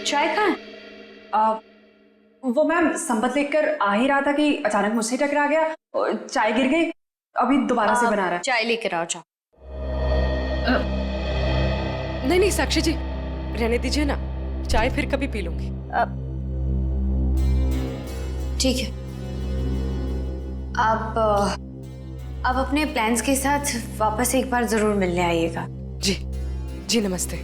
चाय कहाँ है? वो मैम संपत लेकर आ ही रहा था कि अचानक मुझसे टकरा गया और चाय गिर गई। अभी दोबारा से बना रहा है। चाय लेकर आओ जाओ। नहीं नहीं साक्षी जी, रहने दीजिए ना, चाय फिर कभी पी लूंगी। ठीक है, अब अपने प्लान्स के साथ वापस एक बार जरूर मिलने आइएगा। जी जी नमस्ते।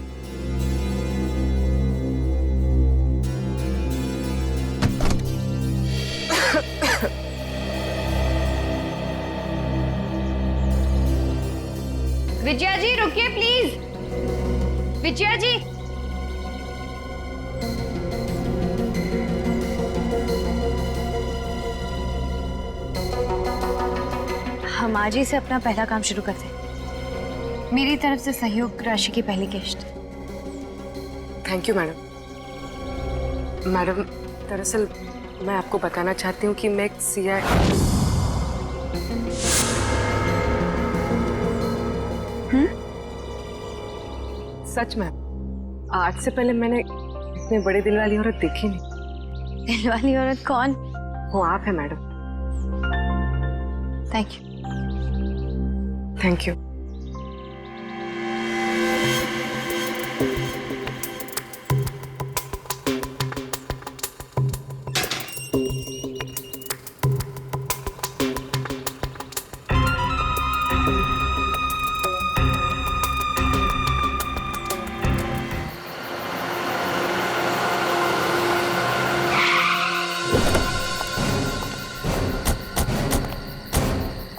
विजया जी रुकिए प्लीज। विजया जी, हम आज ही से अपना पहला काम शुरू करते हैं। मेरी तरफ से सहयोग राशि की पहली किश्त। Thank you madam. मैडम दरअसल मैं आपको बताना चाहती हूँ कि मैं एक सीआई। सच में आज से पहले मैंने इतने बड़े दिल वाली औरत देखी नहीं। दिल वाली औरत कौन? वो आप है madam. Thank you. Thank you.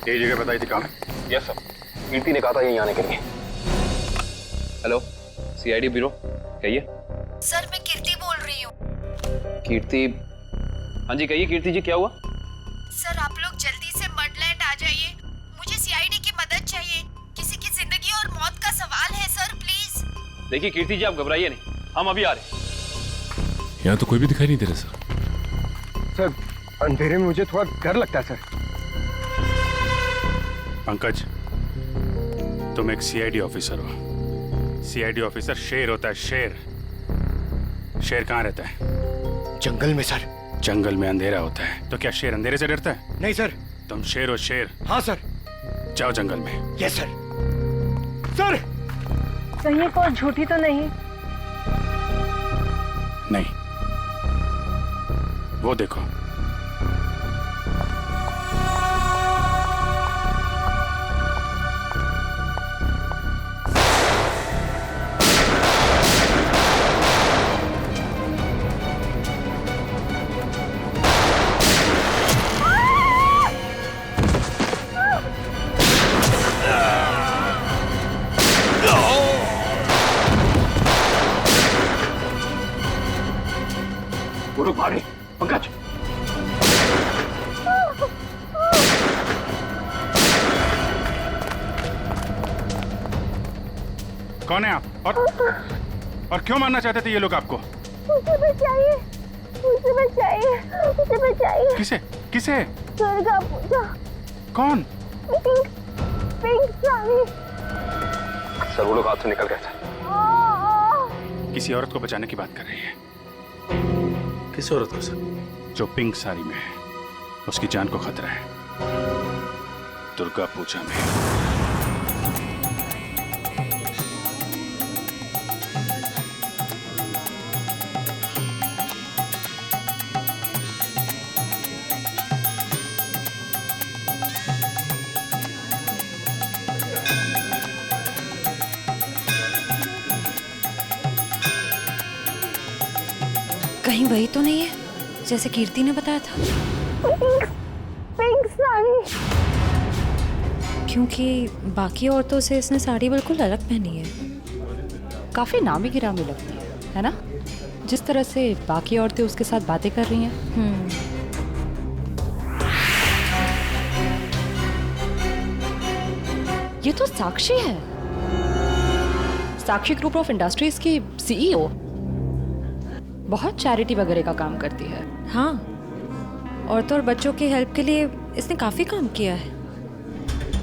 यही जगह बताई थी कहाँ? यस सर, कीर्ति ने कहा था यहीं आने के लिए। हेलो सीआईडी ब्यूरो, कहिए। सर मैं कीर्ति बोल रही हूँ। कीर्ति? हाँ जी कहिए कीर्ति जी, क्या हुआ? सर आप लोग जल्दी से मडलैंड आ जाइए, मुझे सीआईडी की मदद चाहिए। किसी की जिंदगी और मौत का सवाल है सर, प्लीज। देखिए कीर्ति जी आप घबराइए नहीं, हम अभी आ रहे हैं। यहाँ तो कोई भी दिखाई नहीं दे रहा सर। सर अंधेरे में मुझे थोड़ा डर लगता है सर। पंकज, तुम एक सीआईडी ऑफिसर हो। सीआईडी ऑफिसर शेर होता है, शेर। शेर कहाँ रहता है? जंगल में सर। जंगल में अंधेरा होता है, तो क्या शेर अंधेरे से डरता है? नहीं सर। तुम शेर हो, शेर। हाँ सर। जाओ जंगल में। Yes sir. सर सही को झूठी तो नहीं? नहीं, वो देखो। वो लोग भागे। पंकज कौन है आप? और क्यों मारना चाहते थे ये लोग आपको? मुझे बचाइए, मुझे बचाइए, मुझे बचाइए। किसे? किसे? दुर्गा पूजा। कौन? Pink, pink sari. सर वो लोग हाथ से निकल गए थे। किसी औरत को बचाने की बात कर रही है। किस औरत को सर? जो पिंक साड़ी में है, उसकी जान को खतरा है। दुर्गा पूजा में। कहीं वही तो नहीं है जैसे कीर्ति ने बताया था? पिंक साड़ी। क्योंकि बाकी औरतों से इसने साड़ी बिल्कुल अलग पहनी है। काफी नामी गिरामी लगती है ना? जिस तरह से बाकी औरतें उसके साथ बातें कर रही हैं। ये तो साक्षी है, साक्षी ग्रुप ऑफ इंडस्ट्रीज की सीईओ। बहुत चैरिटी वगैरह का काम करती है। हाँ, औरतों और बच्चों की हेल्प के लिए इसने काफी काम किया है।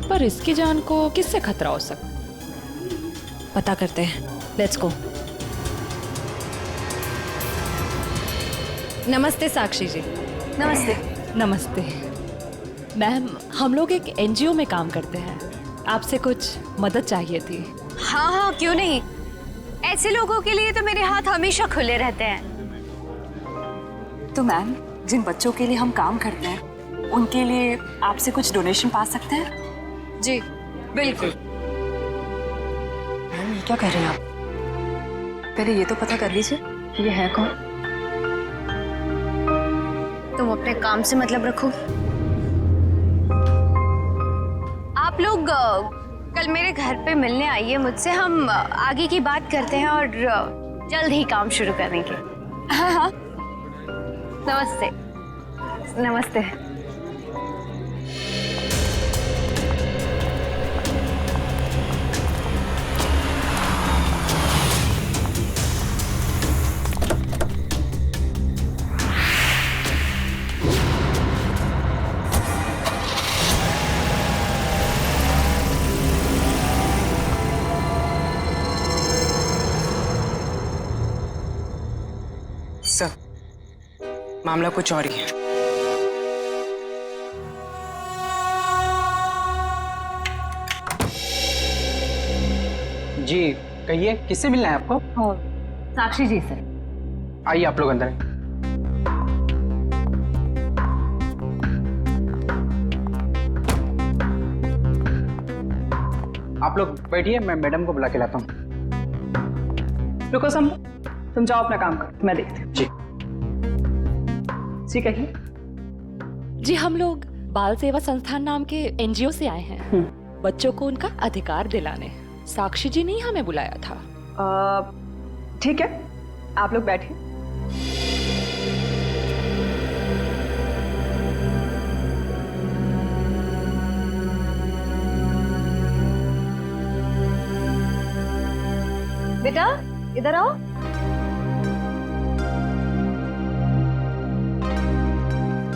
पर इसकी जान को किससे खतरा हो सकता? पता करते हैं। Let's go. नमस्ते साक्षी जी। नमस्ते। नमस्ते मैम, हम लोग एक एनजीओ में काम करते हैं, आपसे कुछ मदद चाहिए थी। हाँ हाँ, क्यों नहीं। ऐसे लोगों के लिए तो मेरे हाथ हमेशा खुले रहते हैं। तो मैम, जिन बच्चों के लिए हम काम करते हैं उनके लिए आपसे कुछ डोनेशन पा सकते हैं? जी बिल्कुल। मैम, ये क्या कर रहे हैं आप? पहले ये तो पता कर लीजिए कि ये है कौन। तुम अपने काम से मतलब रखो। आप लोग कल मेरे घर पे मिलने आइए मुझसे, हम आगे की बात करते हैं और जल्द ही काम शुरू करेंगे। हाँ हाँ, नमस्ते। नमस्ते। सर, मामला कुछ और ही है। जी कहिए, किससे मिलना है आपको? साक्षी जी से। आइए आप लोग अंदर। आप लोग बैठिए, मैं मैडम को बुला के लाता हूँ। रुको सम, तुम जाओ अपना काम करो, मैं देखती हूँ। जी जी कहिए। जी, हम लोग बाल सेवा संस्थान नाम के एनजीओ से आए हैं, बच्चों को उनका अधिकार दिलाने। साक्षी जी ने ही हमें बुलाया था। ठीक है, आप लोग बैठिए। बेटा इधर आओ।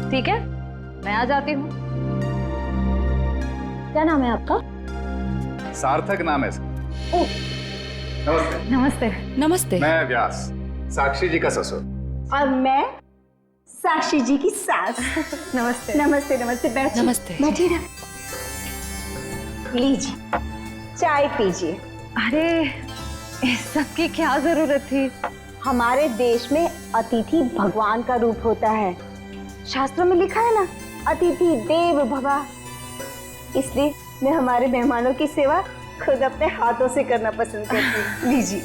ठीक है, मैं आ जाती हूँ। क्या नाम है आपका? सार्थक नाम है। नमस्ते। नमस्ते। नमस्ते। मैं व्यास, साक्षी जी का ससुर। और मैं साक्षी जी की सास। नमस्ते। नमस्ते नमस्ते, बैठिए। नमस्ते। बैठिए ना, लीजिए चाय पीजिए। अरे इस सब की क्या जरूरत थी? हमारे देश में अतिथि भगवान का रूप होता है। शास्त्रों में लिखा है ना, अतिथि देव भव। इसलिए मैं हमारे मेहमानों की सेवा खुद अपने हाथों से करना पसंद करती हूँ। लीजिए।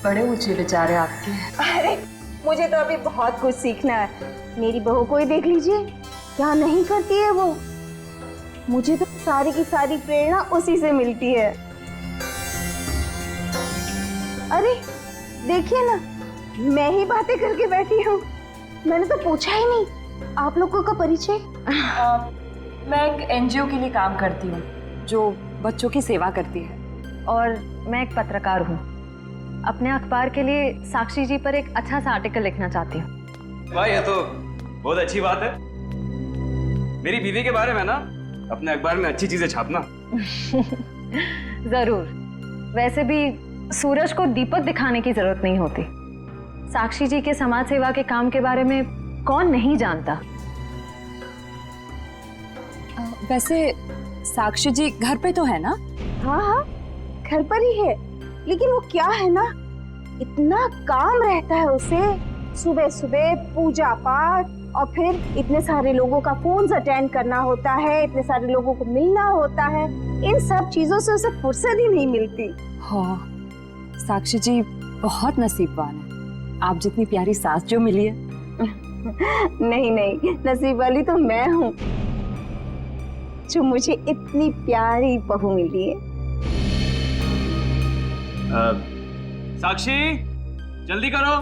बड़े ऊंचे विचार है आपके। अरे मुझे तो अभी बहुत कुछ सीखना है। मेरी बहू को ही देख लीजिए, क्या नहीं करती है वो। मुझे तो सारी की सारी प्रेरणा उसी से मिलती है। अरे देखिए ना, मैं ही बातें करके बैठी हूँ। मैंने तो पूछा ही नहीं आप लोगों का परिचय। मैं एक एनजीओ के लिए काम करती हूँ जो बच्चों की सेवा करती है। और मैं एक पत्रकार हूँ, अपने अखबार के लिए साक्षी जी पर एक अच्छा सा आर्टिकल लिखना चाहती हूँ। भाई ये तो बहुत अच्छी बात है। मेरी बीवी के बारे में ना अपने अखबार में अच्छी चीजें छापना। जरूर। वैसे भी सूरज को दीपक दिखाने की जरूरत नहीं होती। साक्षी जी के समाज सेवा के काम के बारे में कौन नहीं जानता। वैसे साक्षी जी घर पे तो है ना? हाँ हाँ, घर पर ही है, लेकिन वो क्या है ना, इतना काम रहता है उसे। सुबह सुबह पूजा पाठ और फिर इतने सारे लोगों का फोन अटेंड करना होता है, इतने सारे लोगों को मिलना होता है। इन सब चीजों से उसे फुर्सत ही नहीं मिलती। हाँ, साक्षी जी बहुत नसीबवान है। आप जितनी प्यारी सास जो मिली है। नहीं नहीं, नसीब वाली तो मैं हूँ जो मुझे इतनी प्यारी बहू मिली है। साक्षी जल्दी करो।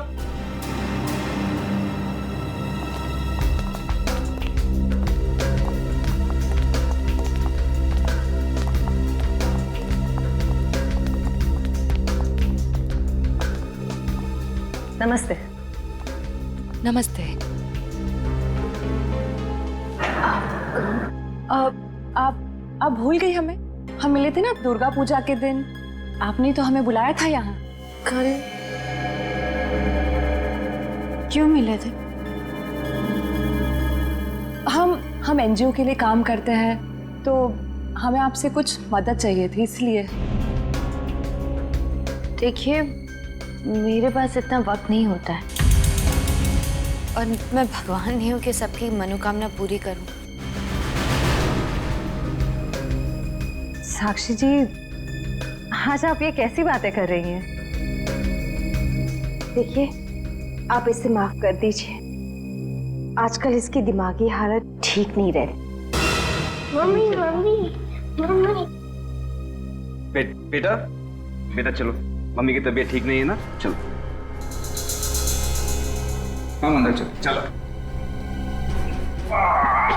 नमस्ते। नमस्ते। आप भूल गई हमें? हम मिले थे ना दुर्गा पूजा के दिन। आपने तो हमें बुलाया था यहाँ। क्यों मिले थे? हम एनजीओ के लिए काम करते हैं, तो हमें आपसे कुछ मदद चाहिए थी, इसलिए। देखिए, मेरे पास इतना वक्त नहीं होता है और मैं भगवान नहीं हूँ कि सबकी मनोकामना पूरी करूँ। साक्षी जी, आज आप ये कैसी बातें कर रही हैं? देखिए, आप इसे माफ कर दीजिए। आजकल इसकी दिमागी हालत ठीक नहीं रहती। मम्मी बेटा बेटा चलो, मम्मी की तबीयत ठीक नहीं है ना, चलो हम अंदर चलो। चलो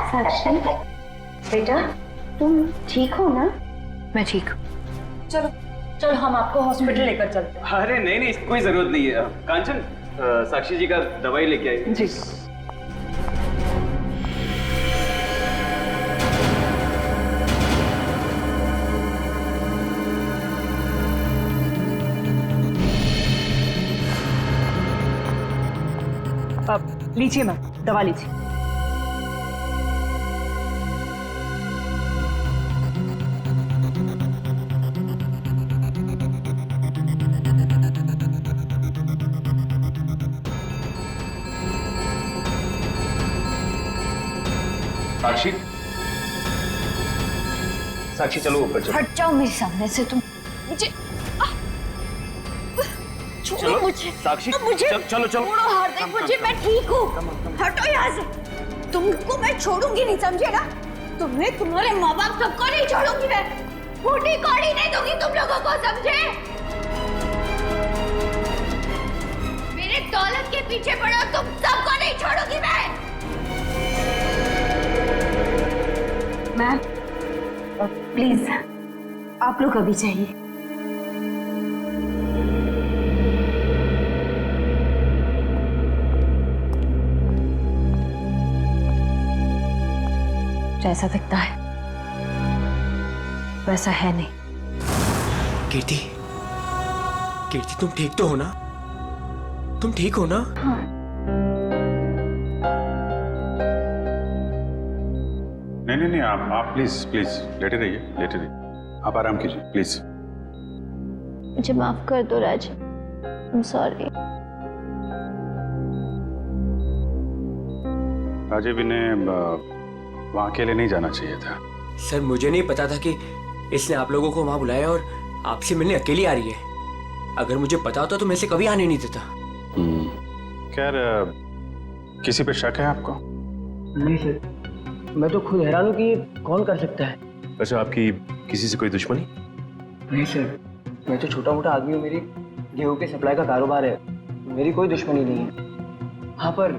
साक्षी बेटा, तुम ठीक हो ना? मैं ठीक हूँ। चलो चलो, हम आपको हॉस्पिटल लेकर चलते हैं। अरे नहीं नहीं, कोई जरूरत नहीं है। कांचन, साक्षी जी का दवाई लेके आई। जी। अब लीजिए मैम, दवा लीजिए। साक्षी, साक्षी चलो ऊपर चलो। हट जाओ मेरे सामने से तुम। मुझे छोड़ो, मुझे साक्षी, मुझे चलो चलो। छोड़ो हार्दिक, मुझे, मैं ठीक हूँ। हटो यहाँ से। तुमको मैं छोड़ूंगी नहीं, समझे ना? तुम्हें, तुम्हारे माँ बाप सबको नहीं छोड़ूंगी मैं। फूटी कौड़ी नहीं दूंगी तुम लोगों को, समझे? मेरे दौलत के पीछे पड़ो, तुम सबको नहीं छोड़ूंगी मैं। मैम प्लीज, आप लोग अभी जाइए। जैसा दिखता है वैसा है नहीं। कीर्ति, कीर्ति तुम ठीक तो हो ना? तुम ठीक हो ना? हाँ। नहीं, आप प्लीज प्लीज लेटे रहिए, लेटे रहिए। आप आराम कीजिए प्लीज। मुझे माफ कर दो Rajiv, I am sorry. Rajiv, इन्हें वहाँ अकेले नहीं जाना चाहिए था। सर, मुझे नहीं पता था कि इसने आप लोगों को वहाँ बुलाया और आपसे मिलने अकेली आ रही है। अगर मुझे पता होता तो मैं इसे कभी आने नहीं देता। खैर, किसी पे शक है आपको? नहीं सर, मैं तो खुद हैरान हूँ कि ये कौन कर सकता है। अच्छा, आपकी किसी से कोई दुश्मनी? नहीं सर, मैं तो छोटा मोटा आदमी हूँ। मेरी गेहूं के सप्लाई का कारोबार है, मेरी कोई दुश्मनी नहीं है। हाँ, पर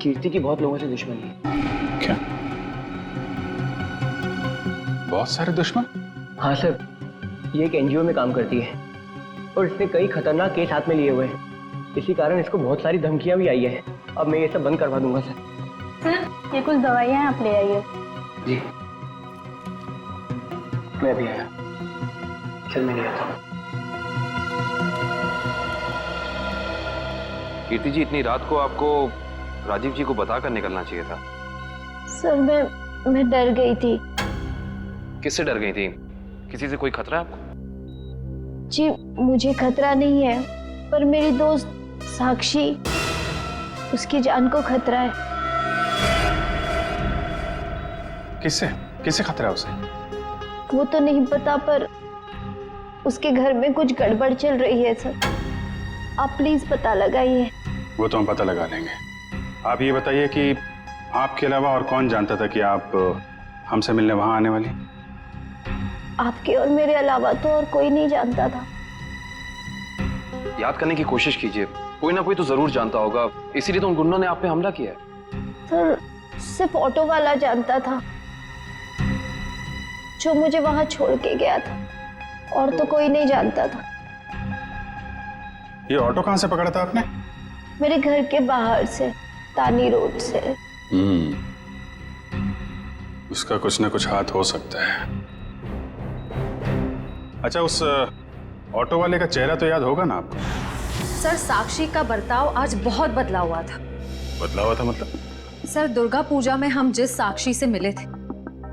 कीर्ति की बहुत लोगों से दुश्मनी है। क्या? बहुत सारे दुश्मन? हाँ सर, ये एक एनजीओ में काम करती है और इसने कई खतरनाक केस हाथ में लिए हुए हैं। इसी कारण इसको बहुत सारी धमकियां भी आई है। अब मैं ये सब बंद करवा दूंगा सर। सर, ये कुछ दवाइयाँ आप ले आइए। जी, मैं भी आया। चल, मैं ले आता हूँ। कीर्ति जी, इतनी रात को आपको राजीव जी को बताकर निकलना चाहिए था। सर, मैं डर गई थी। किससे डर गई थी? किसी से कोई खतरा है आपको? जी, मुझे खतरा नहीं है, पर मेरी दोस्त साक्षी, उसकी जान को खतरा है। किससे? किससे खतरा है उसे? वो तो नहीं पता, पर उसके घर में कुछ गड़बड़ चल रही है सर। आप प्लीज पता लगाइए। वो तो हम पता लगा लेंगे। आप ये बताइए कि आपके अलावा और कौन जानता था कि आप हमसे मिलने वहां आने वाली? आपके और मेरे अलावा तो और कोई नहीं जानता था। याद करने की कोशिश कीजिए, कोई ना कोई तो जरूर जानता होगा, इसीलिए तो उन गुंडों ने आप पे हमला किया है। सर, सिर्फ ऑटो वाला जानता था, जो मुझे वहां छोड़ के गया था, और तो कोई नहीं जानता था। ये ऑटो कहां से पकड़ा था आपने? मेरे घर के बाहर से, तानी रोड से। उसका कुछ ना कुछ हाथ हो सकता है। अच्छा, उस ऑटो वाले का चेहरा तो याद होगा ना आपको? सर, साक्षी का बर्ताव आज बहुत बदला हुआ था। बदला हुआ था मतलब? सर दुर्गा पूजा में हम जिस साक्षी से मिले थे,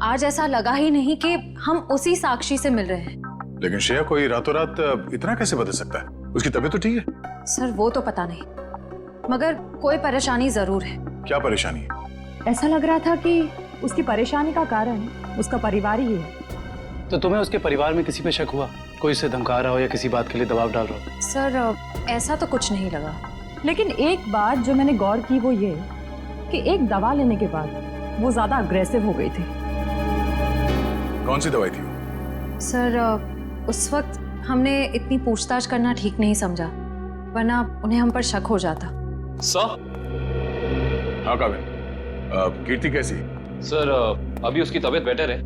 आज ऐसा लगा ही नहीं कि हम उसी साक्षी से मिल रहे हैं। लेकिन श्रेया कोई रातों रात इतना कैसे बदल सकता है? उसकी तबीयत तो ठीक है। सर वो तो पता नहीं, मगर कोई परेशानी जरूर है। क्या परेशानी है? ऐसा लग रहा था कि उसकी परेशानी का कारण उसका परिवार ही है। तो तुम्हें उसके परिवार में किसी पे शक हुआ? कोई उसे धमका रहा हो या किसी बात के लिए दबाव डाल रहा हो? सर ऐसा तो कुछ नहीं लगा। लेकिन एक बात जो मैंने गौर की वो ये कि एक दवा लेने के बाद वो ज्यादा अग्रेसिव हो गई थी। कौन सी दवाई थी? सर उस वक्त हमने इतनी पूछताछ करना ठीक नहीं समझा, वरना उन्हें हम पर शक हो जाता। सर? हाँ काबिल, कीर्ति कैसी? सर अभी उसकी तबीयत बेटर है।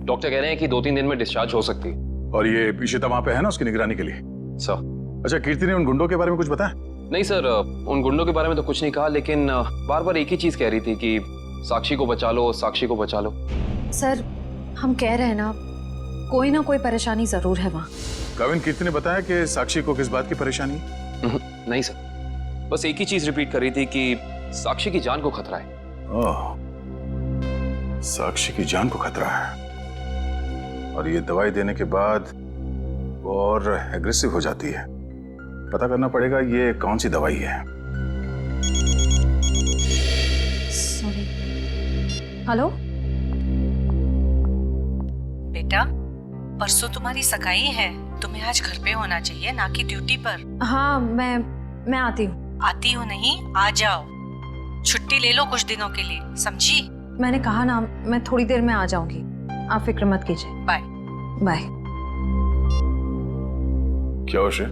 डॉक्टर कह रहे हैं कि 2-3 दिन में डिस्चार्ज हो सकती है। और ये इशिता वहां पे है ना उसकी निगरानी के लिए? सर। अच्छा, कीर्ति ने उन गुंडों के बारे में कुछ बताया? नहीं सर, उन गुंडों के बारे में तो कुछ नहीं कहा, लेकिन बार बार एक ही चीज कह रही थी कि साक्षी को बचा लो, साक्षी को बचा लो। सर हम कह रहे हैं ना, कोई ना कोई परेशानी जरूर है वहाँ। काबिल, कीर्ति ने बताया कि साक्षी को किस बात की परेशानी है? नहीं सर, बस एक ही चीज रिपीट कर रही थी कि साक्षी की जान को खतरा है। ओह, साक्षी की जान को खतरा है। और ये दवाई देने के बाद वो और एग्रेसिव हो जाती है। पता करना पड़ेगा ये कौन सी दवाई है। सॉरी। हेलो बेटा, परसों तुम्हारी सगाई है, तुम्हें आज घर पे होना चाहिए, ना कि ड्यूटी पर। हाँ मैं आती हूँ। आती हो नहीं, आ जाओ। छुट्टी ले लो कुछ दिनों के लिए, समझी? मैंने कहा ना, मैं थोड़ी देर में आ जाऊंगी, आप फिक्र मत कीजिए। Bye bye. क्या हो श्रेया?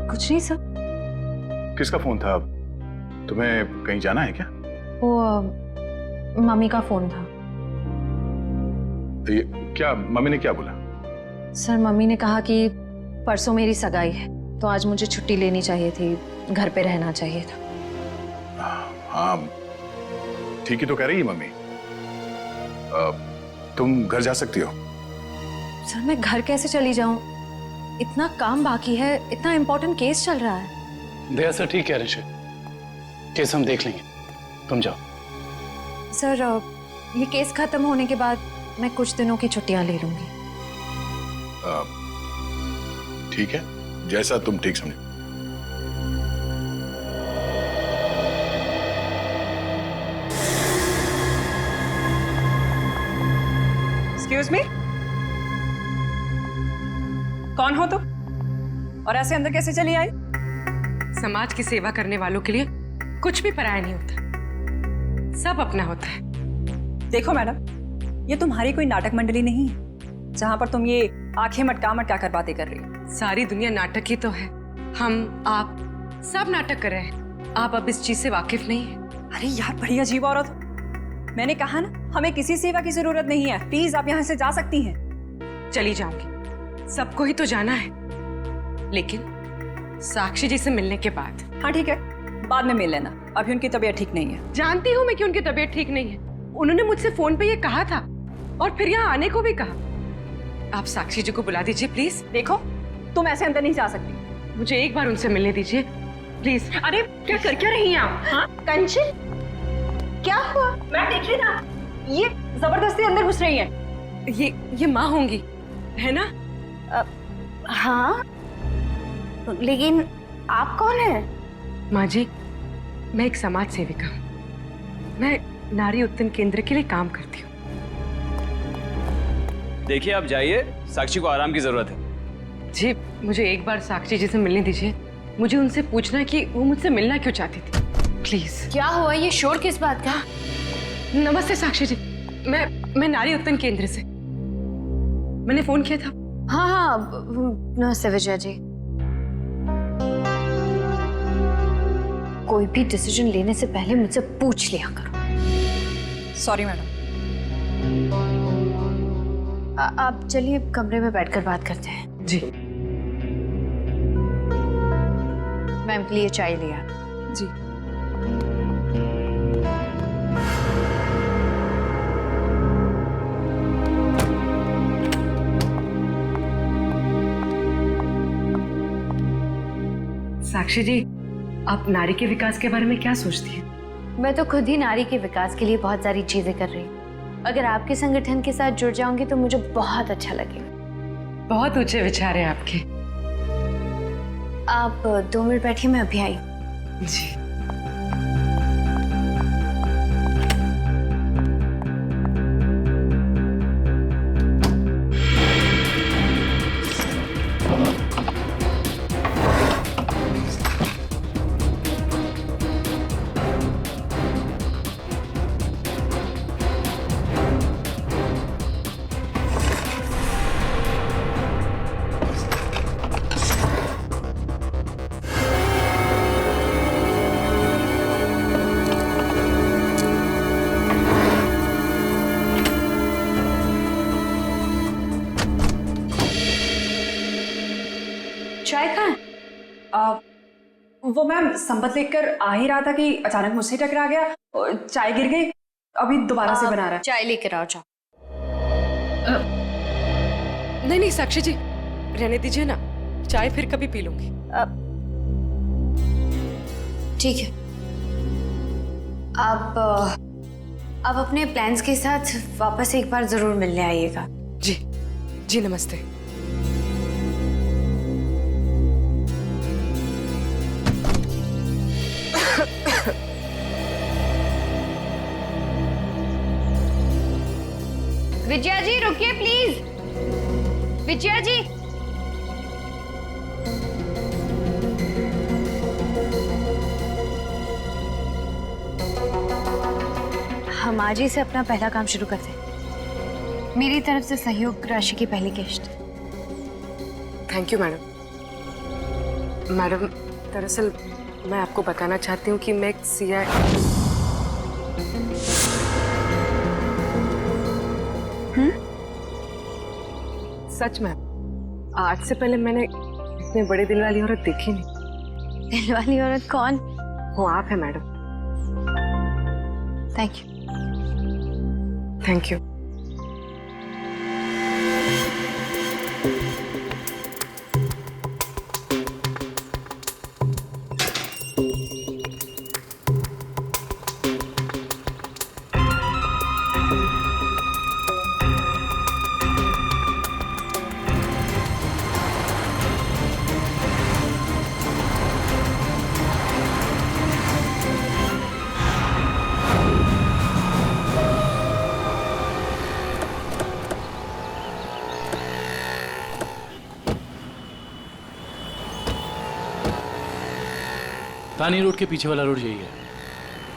कुछ नहीं सर। किसका फोन था? तुम्हें कहीं जाना है क्या? वो मम्मी का फोन था। ये क्या, मम्मी ने क्या बोला? सर मम्मी ने कहा कि परसों मेरी सगाई है, तो आज मुझे छुट्टी लेनी चाहिए थी, घर पे रहना चाहिए था। हाँ ठीक ही तो कह रही है मम्मी। तुम घर जा सकती हो। सर मैं घर कैसे चली जाऊं? इतना काम बाकी है, इतना इम्पोर्टेंट केस चल रहा है। दया सर ठीक कह रहे थे, केस हम देख लेंगे, तुम जाओ। सर ये केस खत्म होने के बाद मैं कुछ दिनों की छुट्टियां ले लूंगी। ठीक है, जैसा तुम ठीक समझो। एक्सक्यूज मी, कौन हो तुम और ऐसे अंदर कैसे चली आई? समाज की सेवा करने वालों के लिए कुछ भी पराया नहीं होता, सब अपना होता है। देखो मैडम, ये तुम्हारी कोई नाटक मंडली नहीं है जहां पर तुम ये आंखें मटका मटका कर बातें कर रही हो। सारी दुनिया नाटक ही तो है, हम आप सब नाटक कर रहे हैं। आप अब इस चीज से वाकिफ नहीं है। अरे यार बड़ी अजीब औरत। मैंने कहा ना, हमें किसी सेवा की जरूरत नहीं है, प्लीज आप यहाँ से जा सकती हैं। चली जाऊंगी, सबको ही तो जाना है, लेकिन साक्षी जी से मिलने के बाद। हाँ ठीक है, बाद में मिल लेना, अभी उनकी तबीयत ठीक नहीं है। जानती हूँ मैं कि उनकी तबीयत ठीक नहीं है, उन्होंने मुझसे फोन पे ये कहा था और फिर यहाँ आने को भी कहा। आप साक्षी जी को बुला दीजिए प्लीज। देखो तुम ऐसे अंदर नहीं जा सकती, मुझे एक बार उनसे मिलने दीजिए प्लीज। अरे क्या कर क्या रही हैं आप? हाँ कंचन, क्या हुआ? मैं देख रही ना, ये जबरदस्ती अंदर घुस रही है। ये माँ होंगी, है ना? हाँ, लेकिन आप कौन हैं? माँ जी, मैं एक समाज सेविका हूँ, मैं नारी उत्थान केंद्र के लिए काम करती हूँ। देखिए आप जाइए, साक्षी को आराम की जरूरत है। जी मुझे एक बार साक्षी जी से मिलने दीजिए, मुझे उनसे पूछना है कि वो मुझसे मिलना क्यों चाहती थी, प्लीज। क्या हुआ? ये शोर किस बात का? नमस्ते साक्षी जी, मैं नारी उत्थान केंद्र से, मैंने फोन किया था। हाँ नमस्ते विजय जी। कोई भी डिसीजन लेने से पहले मुझसे पूछ लिया करो। Sorry madam. आप चलिए कमरे में बैठकर बात करते हैं। जी। मैम के लिए चाय लिया। जी। साक्षी जी, आप नारी के विकास के बारे में क्या सोचती हैं? मैं तो खुद ही नारी के विकास के लिए बहुत सारी चीजें कर रही हूँ। अगर आपके संगठन के साथ जुड़ जाऊंगी तो मुझे बहुत अच्छा लगेगा। बहुत ऊंचे विचार हैं आपके। आप 2 मिनट बैठिए, मैं अभी आई। जी। चाय कहाँ? वो मैम संपत लेकर आ ही रहा था कि अचानक मुझसे टकरा गया और चाय गिर गई। अभी दोबारा से बना रहा है। चाय लेकर आओ। चाय नहीं नहीं साक्षी जी, रहने दीजिए ना, चाय फिर कभी पी लूंगी। ठीक है, आप अपने प्लान्स के साथ वापस एक बार जरूर मिलने आइएगा। जी जी, नमस्ते। विजया जी रुकिए प्लीज। विजया जी, हम आज ही से अपना पहला काम शुरू करते हैं। मेरी तरफ से सहयोग राशि की पहली किश्त। Thank you madam. मैडम, दरअसल मैं आपको बताना चाहती हूँ कि मैं एक सच में आज से पहले मैंने इतने बड़े दिल वाली औरत देखी नहीं। दिल वाली औरत कौन? वो आप है madam. Thank you. Thank you. तानी रोड के पीछे वाला रोड यही है।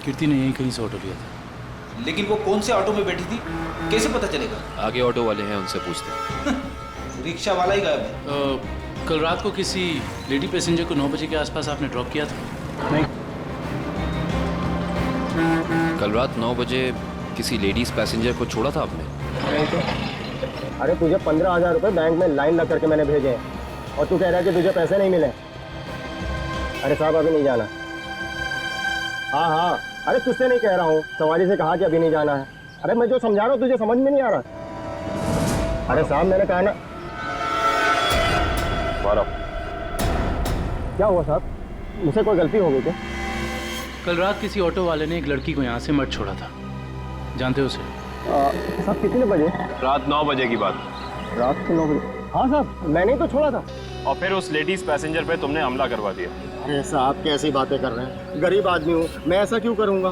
कीर्ति ने यहीं कहीं से ऑटो लिया था। लेकिन वो कौन से ऑटो में बैठी थी, कैसे पता चलेगा? आगे ऑटो वाले हैं, उनसे पूछते हैं। रिक्शा वाला ही गायब है। कल रात को किसी लेडी पैसेंजर को 9 बजे के आसपास आपने ड्रॉप किया था? नहीं। कल रात 9 बजे किसी लेडीज पैसेंजर को छोड़ा था आपने? नहीं तो। अरे तुझे 15,000 रुपए बैंक में लाइन लग करके मैंने भेजे हैं और तू कह रहा है कि तुझे पैसे नहीं मिले। अरे साहब अभी नहीं जाना। हाँ हाँ, अरे तुझसे नहीं कह रहा हूँ, सवारी से कहा कि अभी नहीं जाना है। अरे मैं जो समझा रहा हूँ तुझे समझ में नहीं आ रहा। अरे साहब मैंने कहा ना। क्या हुआ साहब, मुझसे कोई गलती हो गई क्या? कल रात किसी ऑटो वाले ने एक लड़की को यहाँ से मत छोड़ा था, जानते हो उसे? साहब कितने बजे? रात 9 बजे की बात। रात के 9 बजे? हाँ साहब, मैंने ही तो छोड़ा था। और फिर उस लेडीज पैसेंजर पे तुमने हमला करवा दिया। अरे साहब कैसी बातें कर रहे हैं, गरीब आदमी हूँ मैं, ऐसा क्यों करूँगा?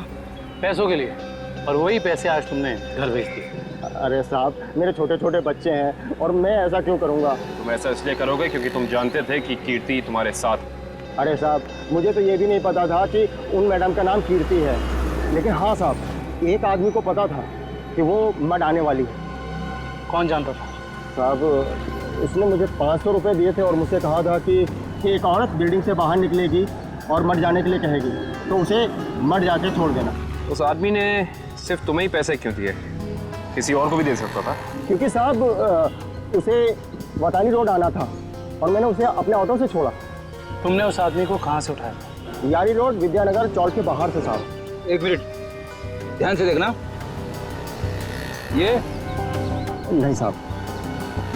पैसों के लिए, और वही पैसे आज तुमने घर भेज दिए। अरे साहब मेरे छोटे छोटे बच्चे हैं और मैं ऐसा क्यों करूँगा? तुम ऐसा इसलिए करोगे क्योंकि तुम जानते थे कि कीर्ति तुम्हारे साथ। अरे साहब मुझे तो ये भी नहीं पता था कि उन मैडम का नाम कीर्ति है, लेकिन हाँ साहब एक आदमी को पता था कि वो मड आने वाली है। कौन जानता था? साहब उसने मुझे 500 रुपये दिए थे और मुझसे कहा था कि एक औरत बिल्डिंग से बाहर निकलेगी और मड जाने के लिए कहेगी तो उसे मड जाके छोड़ देना। उस आदमी ने सिर्फ तुम्हें ही पैसे क्यों दिए, किसी और को भी दे सकता था? क्योंकि साहब उसे वतानी रोड आना था और मैंने उसे अपने ऑटो से छोड़ा। तुमने उस आदमी को कहाँ से उठाया? यारी रोड विद्यानगर चौक के बाहर से साहब। एक मिनट ध्यान से देखना। ये नहीं साहब,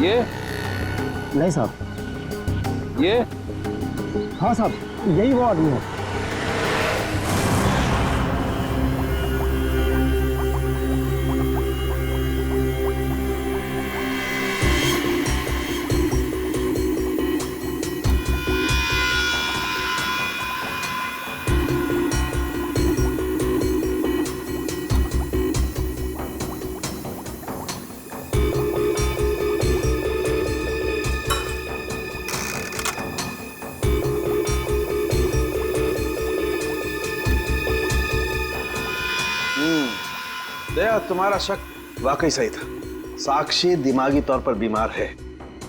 ये नहीं साहब, ये हाँ साहब यही वो आदमी है। जया, तुम्हारा शक वाकई सही था। साक्षी दिमागी तौर पर बीमार है।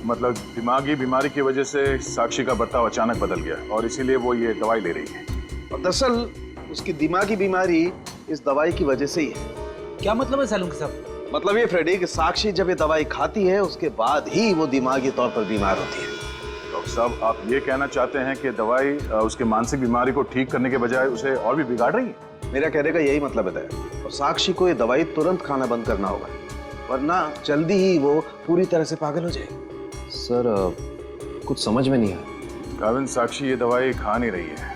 मतलब दिमागी बीमारी की वजह से साक्षी का बर्ताव अचानक बदल गया और इसीलिए वो ये दवाई ले रही है। और दरअसल उसकी दिमागी बीमारी इस दवाई की वजह से ही है। क्या मतलब है सालुंकी साहब? मतलब ये फ्रेडी कि साक्षी जब ये दवाई खाती है उसके बाद ही वो दिमागी तौर पर बीमार होती है। डॉक्टर साहब, आप ये कहना चाहते हैं कि दवाई उसके मानसिक बीमारी को ठीक करने के बजाय उसे और भी बिगाड़ रही है? मेरा कहने का यही मतलब है। और साक्षी को ये दवाई तुरंत खाना बंद करना होगा, वरना जल्दी ही वो पूरी तरह से पागल हो जाएगी। सर कुछ समझ में नहीं आया। काविन, साक्षी ये दवाई खा नहीं रही है,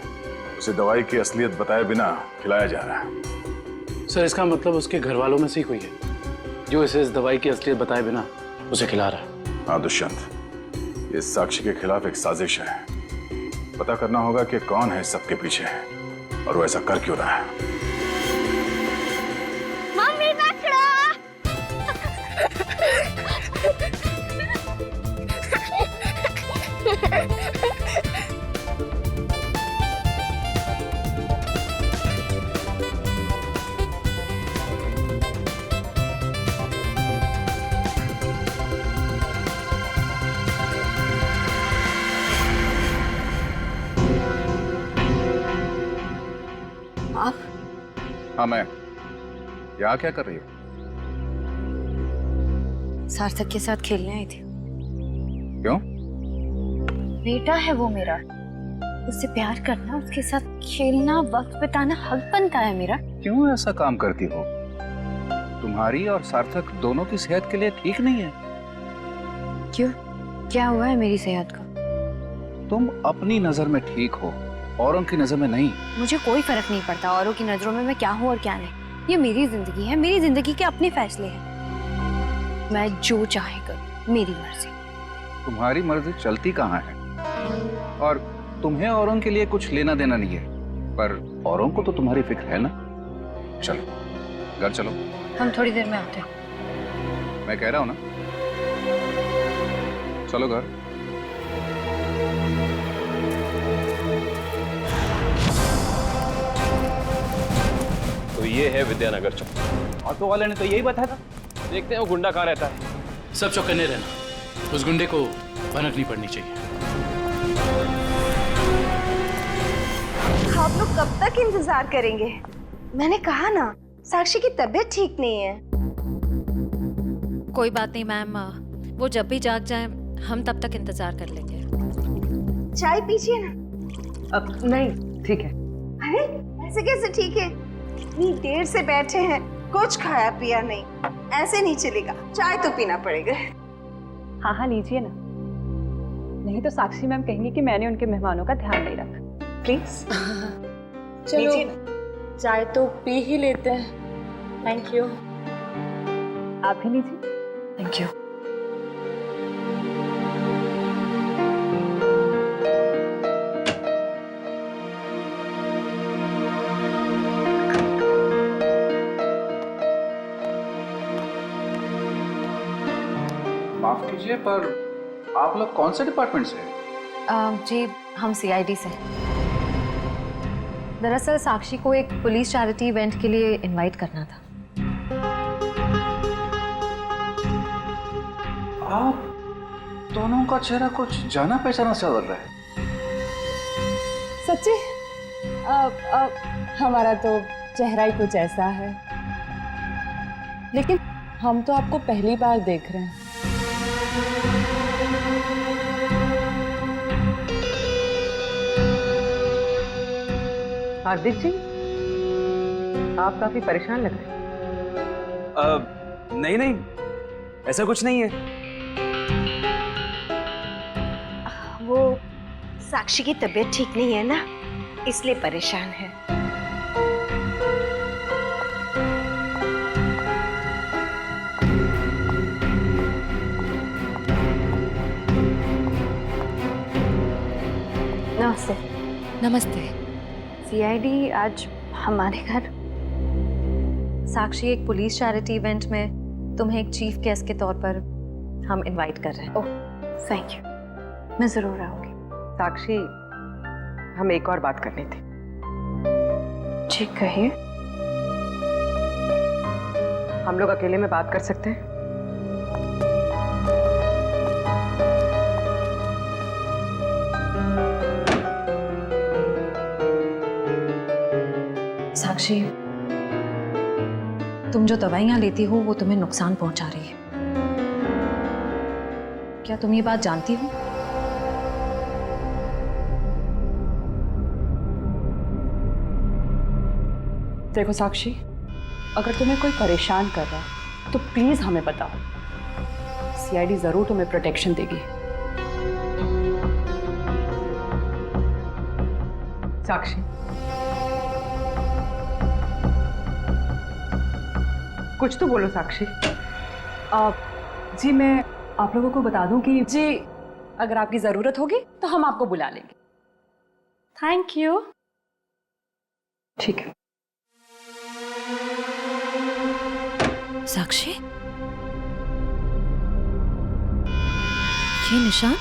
उसे दवाई की असलियत बताए बिना खिलाया जा रहा है। सर इसका मतलब उसके घर वालों में से ही कोई है जो इसे इस दवाई की असलियत बताए बिना उसे खिला रहा है। हाँ दुष्यंत, ये साक्षी के खिलाफ एक साजिश है। पता करना होगा कि कौन है सबके पीछे और वो ऐसा कर क्यों रहा है। मम्मी पकड़ो। आप? हाँ मैं। यहाँ क्या कर रही हो? सार्थक के साथ खेलने आई थी। क्यों? बेटा है वो मेरा, उससे प्यार करना, उसके साथ खेलना, वक्त बिताना हक बनता है मेरा। क्यों ऐसा काम करती हो? तुम्हारी और सार्थक दोनों की सेहत के लिए ठीक नहीं है। क्यों? क्या हुआ है मेरी सेहत को? तुम अपनी नजर में ठीक हो, औरों की नजर में नहीं। मुझे कोई फर्क नहीं पड़ता औरों की नजरों में मैं क्या हूँ और क्या नहीं। ये मेरी जिंदगी है, मेरी जिंदगी के अपने फैसले हैं। मैं जो चाहे करूँ, मेरी मर्जी। तुम्हारी मर्जी चलती कहाँ है? और तुम्हें औरों के लिए कुछ लेना देना नहीं है, पर औरों को तो तुम्हारी फिक्र है ना। चलो घर चलो। हम थोड़ी देर में आते हैं। मैं कह रहा हूँ ना, चलो घर। तो ये है विद्यानगर चौक। ऑटो वाले ने तो यही बताया था। देखते हैं वो गुंडा कहाँ रहता है। सब चौकन्ने रहना, उस गुंडे को भनक नहीं पड़नी चाहिए। आप लोग कब तक इंतजार करेंगे? मैंने कहा ना, साक्षी की तबीयत ठीक नहीं है। कोई बात नहीं मैम, वो जब भी जाग जाए हम तब तक इंतजार कर लेंगे। चाय पीजिए ना। अब नहीं, ठीक है। अरे ऐसे कैसे ठीक है? इतनी देर से बैठे हैं, कुछ खाया पिया नहीं, ऐसे नहीं चलेगा, चाय तो पीना पड़ेगा। हाँ हाँ लीजिए ना, नहीं तो साक्षी मैम कहेंगी कि मैंने उनके मेहमानों का ध्यान नहीं रखा। प्लीज चलो चाय तो पी ही लेते हैं। Thank you. आप भी लीजिए। Thank you. माफ कीजिए, पर आप लोग कौन से डिपार्टमेंट से हैं? जी हम सीआईडी से। दरअसल साक्षी को एक पुलिस चैरिटी इवेंट के लिए इनवाइट करना था। आप दोनों का चेहरा कुछ जाना पहचाना सा लग रहा है। सच्ची? हमारा तो चेहरा ही कुछ ऐसा है, लेकिन हम तो आपको पहली बार देख रहे हैं। हार्दिक जी, आप काफी परेशान लग रहे हैं। नहीं नहीं, ऐसा कुछ नहीं है। वो साक्षी की तबीयत ठीक नहीं है ना, इसलिए परेशान है। नमस्ते। नमस्ते। सीआईडी आज हमारे घर। साक्षी, एक पुलिस चैरिटी इवेंट में तुम्हें एक चीफ गेस्ट के तौर पर हम इनवाइट कर रहे हैं। ओह थैंक यू, मैं जरूर आऊंगी। साक्षी, हम एक और बात करनी थी। जी कहिए। हम लोग अकेले में बात कर सकते हैं? साक्षी, तुम जो दवाइयां लेती हो वो तुम्हें नुकसान पहुंचा रही है। क्या तुम ये बात जानती हो? देखो साक्षी, अगर तुम्हें कोई परेशान कर रहा है तो प्लीज हमें बताओ। सीआईडी जरूर तुम्हें प्रोटेक्शन देगी। साक्षी, कुछ तो बोलो साक्षी। जी मैं आप लोगों को बता दूं कि जी अगर आपकी जरूरत होगी तो हम आपको बुला लेंगे। Thank you. ठीक है। साक्षी, ये निशान?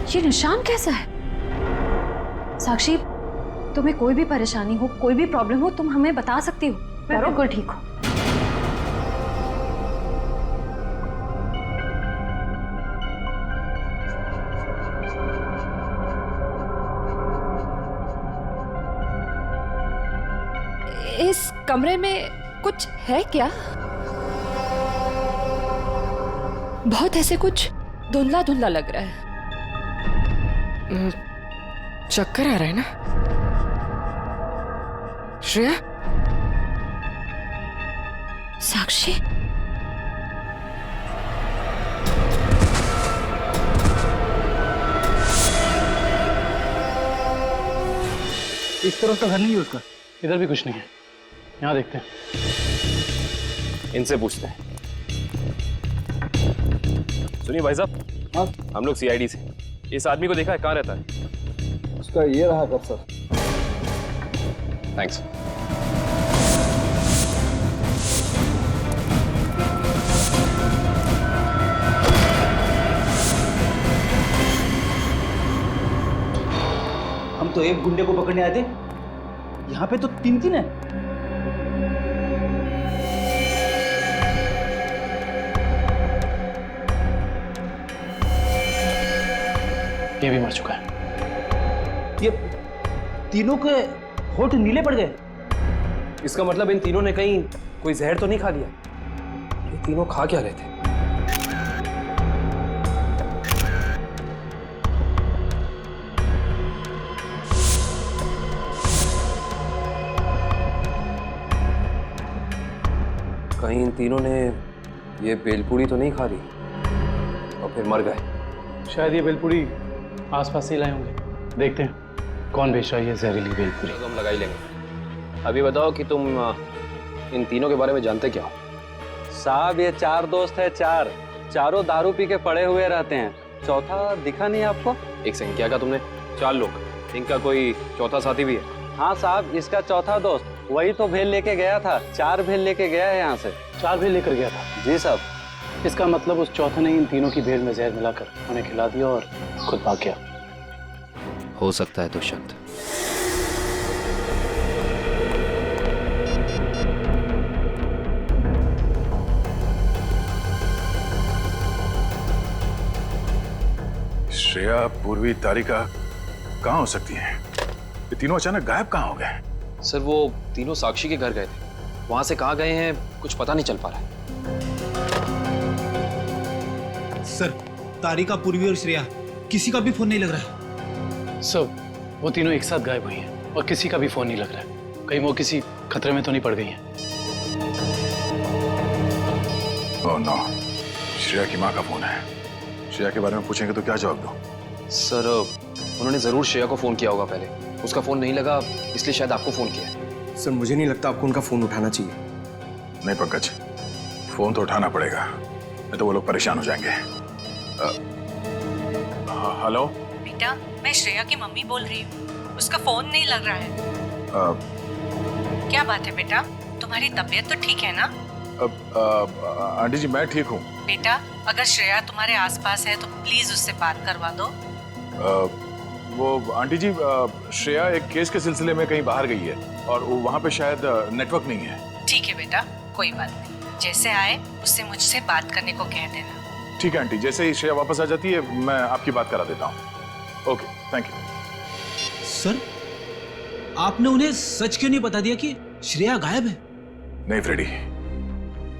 ये निशान कैसा है? साक्षी, तुम्हें कोई भी परेशानी हो, कोई भी प्रॉब्लम हो, तुम हमें बता सकती हो। मैं बिल्कुल ठीक हूँ। इस कमरे में कुछ है क्या? बहुत ऐसे कुछ धुंधला धुंधला लग रहा है। चक्कर आ रहा है ना श्रेया? साक्षी, इस तरफ तो घर नहीं है उसका। इधर भी कुछ नहीं है। यहाँ देखते हैं। इनसे पूछते हैं। सुनिए भाई साहब, हाँ हम लोग सीआईडी से। इस आदमी को देखा है, कहाँ रहता है? उसका ये रहा कर सर। थैंक्स। हम तो एक गुंडे को पकड़ने आए थे, यहाँ पे तो तीन तीन है। ये भी मर चुका है। ये तीनों के होठ नीले पड़ गए। इसका मतलब इन तीनों ने कहीं कोई जहर तो नहीं खा लिया? ये तीनों खा क्या रहे थे? कहीं इन तीनों ने ये बेलपूरी तो नहीं खा ली और फिर मर गए? शायद ये बेलपूरी आसपास से ही लाए होंगे। देखते हैं कौन बेच रहा है ये जहरीली बेलपूरी। तो हम लगा ही लेंगे। अभी बताओ कि तुम इन तीनों के बारे में जानते क्या हो? साहब ये चार दोस्त है, चारों दारू पी के पड़े हुए रहते हैं। चौथा दिखा नहीं आपको? एक सेकंड, क्या कहा तुमने? 4 लोग, इनका कोई चौथा साथी भी है? हाँ साहब, इसका चौथा दोस्त वही तो भेल लेके गया था। 4 भेल लेके गया है यहाँ से। 4 भेल लेकर गया था? जी साहब। इसका मतलब उस चौथे ने इन तीनों की भेल में जहर मिलाकर उन्हें खिला दिया और खुद भाग गया। हो सकता है दुष्यंत। श्रेया, पूर्वी, तारिका कहाँ हो सकती हैं? ये तीनों अचानक गायब कहाँ हो गए? सर वो तीनों साक्षी के घर गए थे, वहां से कहाँ गए हैं कुछ पता नहीं चल पा रहा है। सर, तारिका, पूर्वी और श्रेया किसी का भी फोन नहीं लग रहा है। सर वो तीनों एक साथ गायब हुई हैं और किसी का भी फोन नहीं लग रहा है। कहीं वो किसी खतरे में तो नहीं पड़ गई हैं? ओह नो, श्रेया की माँ का फोन है। श्रेया के बारे में पूछेंगे तो क्या जवाब दो? सर उन्होंने जरूर श्रेया को फोन किया होगा पहले, उसका फोन नहीं लगा इसलिए शायद आपको फोन किया। सर मुझे नहीं लगता आपको उनका फोन उठाना चाहिए। नहीं पंकज, फोन तो उठाना पड़ेगा, नहीं तो वो लोग परेशान हो जाएंगे। हेलो बेटा, मैं श्रेया की मम्मी बोल रही हूँ। उसका फोन नहीं लग रहा है। क्या बात है बेटा, तुम्हारी तबीयत तो ठीक है ना? आंटी जी मैं ठीक हूँ। बेटा अगर श्रेया तुम्हारे आसपास है तो प्लीज उससे बात करवा दो। वो आंटी जी, श्रेया एक केस के सिलसिले में कहीं बाहर गई है और वहाँ पे शायद नेटवर्क नहीं है। ठीक है बेटा, कोई बात नहीं, जैसे आए उससे मुझसे बात करने को कह देना। ठीक है आंटी, जैसे ही श्रेया वापस आ जाती है मैं आपकी बात करा देता हूँ। Okay, thank you. सर, आपने उन्हें सच क्यों नहीं बता दिया कि श्रेया गायब है? नहीं फ्रेडी,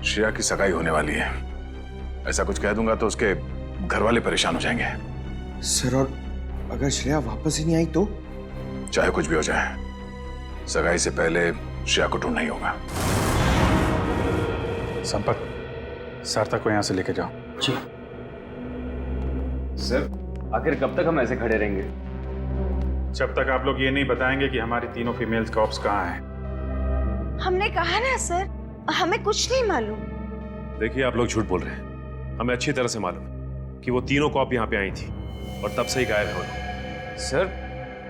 श्रेया की सगाई होने वाली है। ऐसा कुछ कह दूंगा तो उसके घर वाले परेशान हो जाएंगे। सर, और अगर श्रेया वापस ही नहीं आई तो? चाहे कुछ भी हो जाए, सगाई से पहले श्रेया को ढूंढना ही होगा। संपत, सार्थक को यहाँ से लेके जाओ। जी सर, आखिर कब तक हम ऐसे खड़े रहेंगे? जब तक आप लोग ये नहीं बताएंगे कि हमारी तीनों फीमेल्स कॉप्स कहाँ हैं। हमने कहा ना सर, हमें कुछ नहीं मालूम। देखिए, आप लोग झूठ बोल रहे हैं। हमें अच्छी तरह से मालूम है कि वो तीनों कॉप यहाँ पे आई थी और तब से ही गायब हो। सर,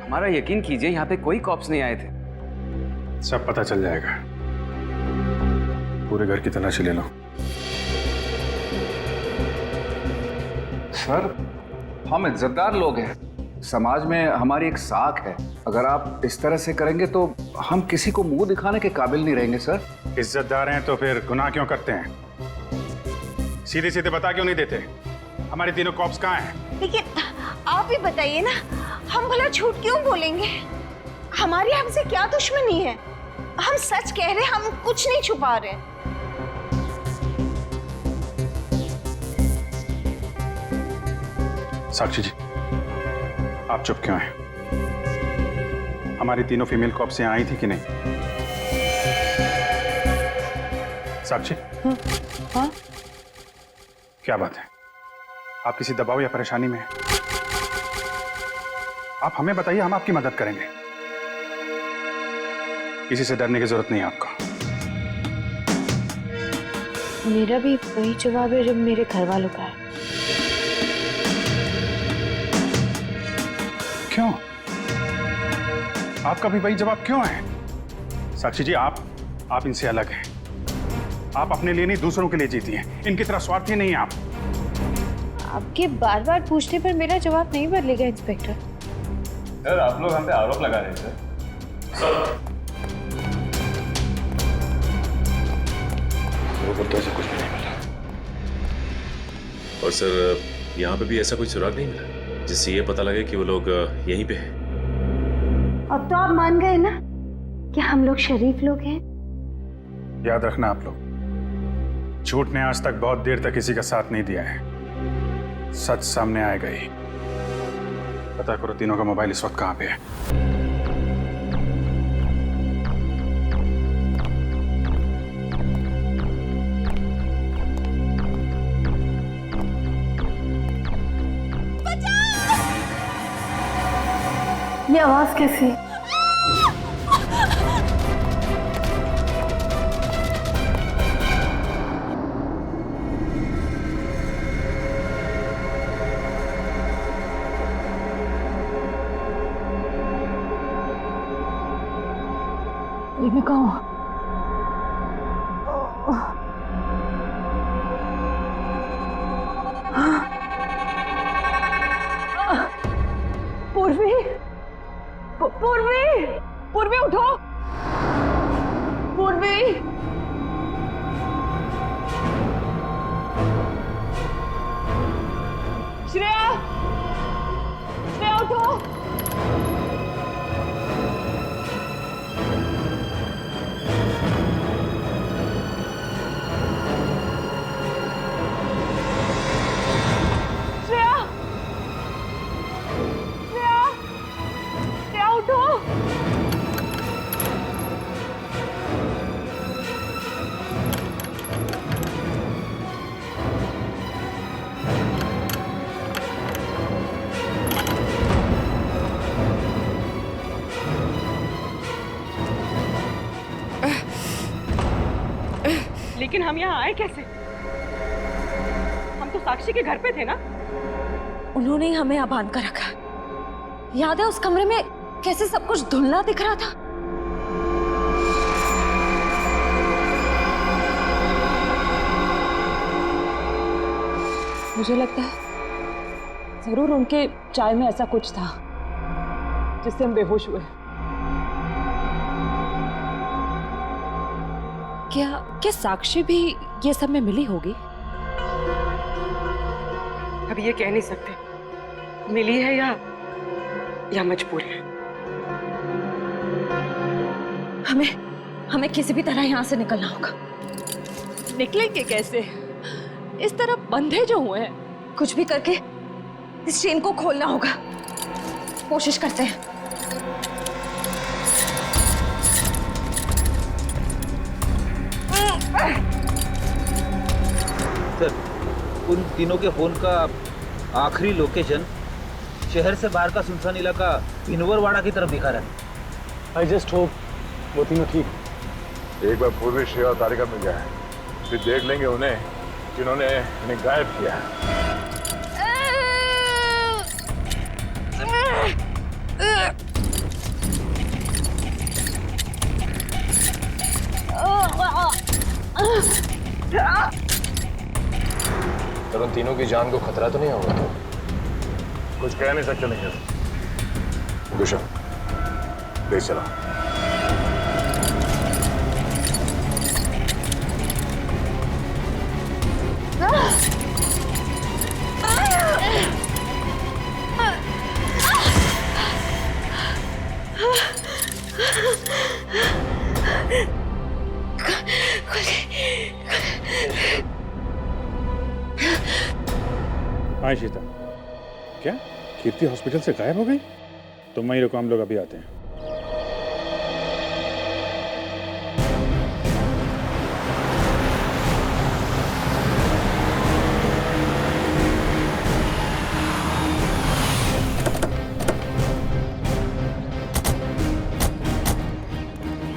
हमारा यकीन कीजिए, यहाँ पे कोई कॉप्स नहीं आए थे। सब पता चल जाएगा। पूरे घर की तलाशी ले लो। सर, हम इज्जतदार लोग हैं, समाज में हमारी एक साख है। अगर आप इस तरह से करेंगे तो हम किसी को मुंह दिखाने के काबिल नहीं रहेंगे। सर, इज्जतदार हैं तो फिर गुनाह क्यों करते हैं? सीधे सीधे बता क्यों नहीं देते हमारी तीनों कॉप्स कहाँ हैं? लेकिन आप ही बताइए ना, हम भला झूठ क्यों बोलेंगे? हमारी हमसे क्या दुश्मनी है? हम सच कह रहे हैं, हम कुछ नहीं छुपा रहे। साक्षी जी, आप चुप क्यों हैं? हमारी तीनों फीमेल कॉप्स यहाँ आई थी कि नहीं? साक्षी? हाँ? क्या बात है? आप किसी दबाव या परेशानी में हैं? आप हमें बताइए, हम आपकी मदद करेंगे। किसी से डरने की जरूरत नहीं है आपको। मेरा भी वही जवाब है जो मेरे घर वालों का है। क्यों? आपका भी वही जवाब क्यों है? साक्षी जी, आप इनसे अलग हैं। आप अपने लिए नहीं, दूसरों के लिए जीती हैं। इनकी तरह स्वार्थी नहीं है आप। आपके बार बार पूछने पर मेरा जवाब नहीं बदलेगा इंस्पेक्टर। सर, आप लोग हम पे आरोप लगा रहे हैं सर। तो ऐसा कुछ भी नहीं मिला। और सर, यहाँ पे भी ऐसा कोई सुराग नहीं मिला जिससे ये पता लगे कि वो लोग यहीं पे हैं। अब तो आप मान गए ना कि हम लोग शरीफ लोग हैं। याद रखना आप लोग, झूठ ने आज तक बहुत देर तक किसी का साथ नहीं दिया है। सच सामने आएगा ही। पता करो तीनों का मोबाइल इस वक्त कहाँ पे है। ये आवाज कैसी? ये मैं कहूँ पूर्वी, पूर्वी, पूर्वी उठो, पूर्वी। श्रेया, श्रेया उठो। लेकिन हम यहाँ आए कैसे? हम तो साक्षी के घर पे थे ना। उन्होंने ही हमें यहाँ बांध कर रखा। याद है उस कमरे में कैसे सब कुछ धुंधला दिख रहा था? मुझे लगता है जरूर उनके चाय में ऐसा कुछ था। जिससे हम बेहोश हुए। क्या साक्षी भी ये सब में मिली होगी? अब ये कह नहीं सकते मिली है या मजबूर है। हमें किसी भी तरह यहाँ से निकलना होगा। निकलेंगे कैसे? इस तरह बंधे जो हुए हैं। कुछ भी करके इस चेन को खोलना होगा। कोशिश करते हैं। सर, उन तीनों के फोन का आखिरी लोकेशन शहर से बाहर का सुनसान इलाका भिनवरवाड़ा की तरफ दिखा रहा है। आई जस्ट होप वो तीनों ठीक। एक बार पूर्वी श्रेया और तारिका मिल जाए, फिर देख लेंगे उन्हें जिन्होंने इन्हें गायब किया है। पर उन तीनों की जान को खतरा तो नहीं होगा? कुछ कह नहीं सकते नहीं। गुशन, ले चला। हाँ शीता, क्या कीर्ति हॉस्पिटल से गायब हो गई? तुम वहीं रुको, हम लोग अभी आते हैं।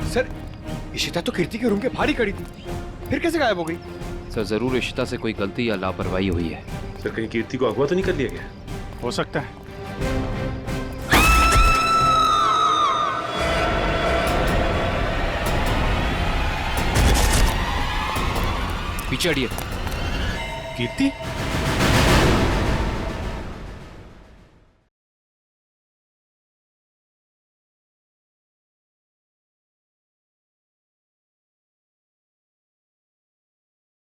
सर, इशिता तो कीर्ति के रूम के बाहर ही खड़ी थी, फिर कैसे गायब हो गई? सर जरूर इशिता से कोई गलती या लापरवाही हुई है। सर कहीं कीर्ति को अगवा तो नहीं कर लिया गया? हो सकता है। पीछे हटिए। कीर्ति?